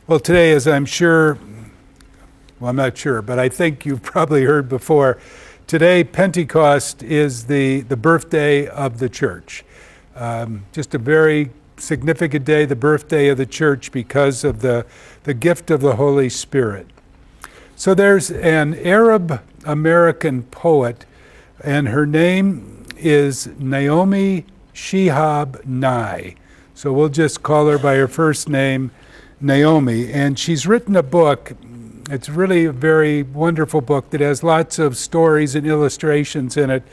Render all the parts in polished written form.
Well, today, as I'm sure, well, I'm not sure, but I think you've probably heard before, today Pentecost is the birthday of the church. Just a very significant day, the birthday of the church because of the gift of the Holy Spirit. So there's an Arab American poet, and her name is Naomi Shihab Nye. So we'll just call her by her first name, Naomi. And she's written a book. It's really a very wonderful book that has lots of stories and illustrations in it.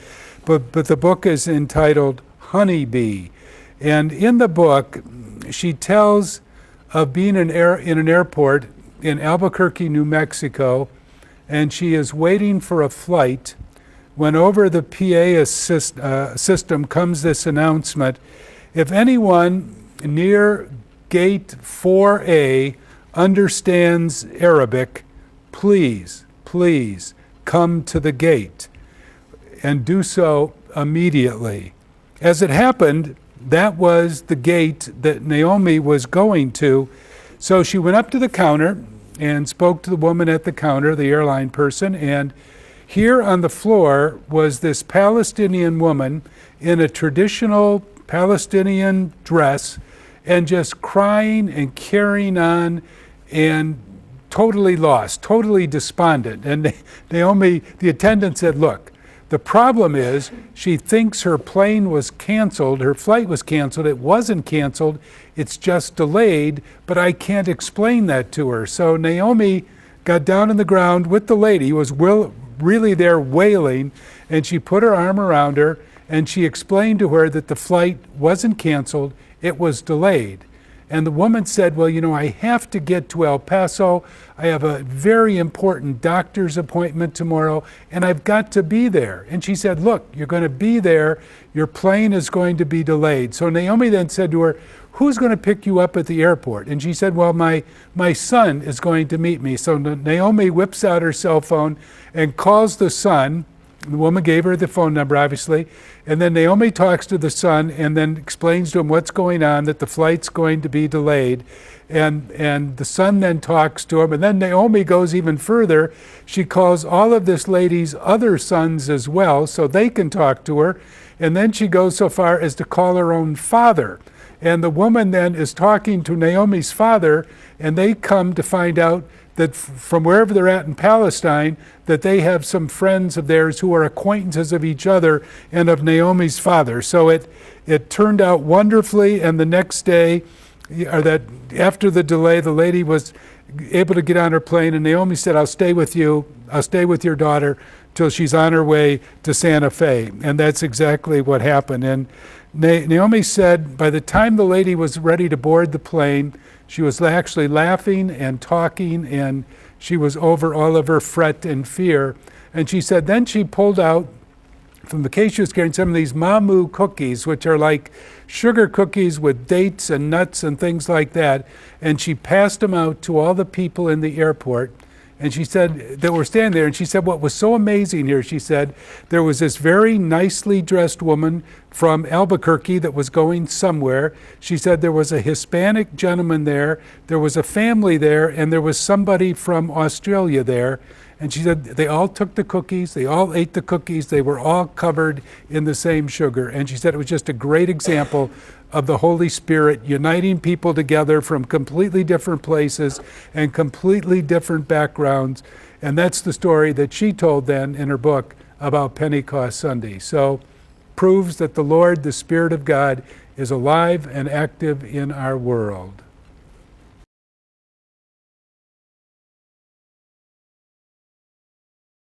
But the book is entitled Honeybee. And in the book, she tells of being in an airport in Albuquerque, New Mexico, and she is waiting for a flight when over the PA system comes this announcement: if anyone near Gate 4A understands Arabic, please come to the gate, and do so immediately. As it happened, that was the gate that Naomi was going to. So she went up to the counter and spoke to the woman at the counter, the airline person, and here on the floor was this Palestinian woman in a traditional Palestinian dress and just crying and carrying on and totally lost, totally despondent. And Naomi, the attendant, said, look, the problem is she thinks her plane was canceled, her flight was canceled. It wasn't canceled, it's just delayed, but I can't explain that to her. So Naomi got down on the ground with the lady who was really there wailing, and she put her arm around her and she explained to her that the flight wasn't canceled, it was delayed. And the woman said, well, I have to get to El Paso. I have a very important doctor's appointment tomorrow, and I've got to be there. And she said, look, you're going to be there. Your plane is going to be delayed. So Naomi then said to her, who's going to pick you up at the airport? And she said, well, my son is going to meet me. So Naomi whips out her cell phone and calls the son. The woman gave her the phone number, obviously, and then Naomi talks to the son and then explains to him what's going on, that the flight's going to be delayed. And the son then talks to him, and then Naomi goes even further. She calls all of this lady's other sons as well so they can talk to her, and then she goes so far as to call her own father. And the woman then is talking to Naomi's father, and they come to find out that from wherever they're at in Palestine, that they have some friends of theirs who are acquaintances of each other and of Naomi's father. So it turned out wonderfully, and the next day, or that after the delay, the lady was able to get on her plane, and Naomi said, I'll stay with you, I'll stay with your daughter till she's on her way to Santa Fe. And that's exactly what happened. And Naomi said by the time the lady was ready to board the plane, she was actually laughing and talking, and she was over all of her fret and fear. And she said then she pulled out from the case she was carrying some of these mamu cookies, which are like sugar cookies with dates and nuts and things like that. And she passed them out to all the people in the airport. And she said, that were standing there, and she said, what was so amazing here, she said, there was this very nicely dressed woman from Albuquerque that was going somewhere. She said there was a Hispanic gentleman there was a family there, and there was somebody from Australia there. And she said they all took the cookies, they all ate the cookies, they were all covered in the same sugar. And she said it was just a great example of the Holy Spirit uniting people together from completely different places and completely different backgrounds. And that's the story that she told then in her book about Pentecost Sunday. So proves that the Lord, the Spirit of God, is alive and active in our world.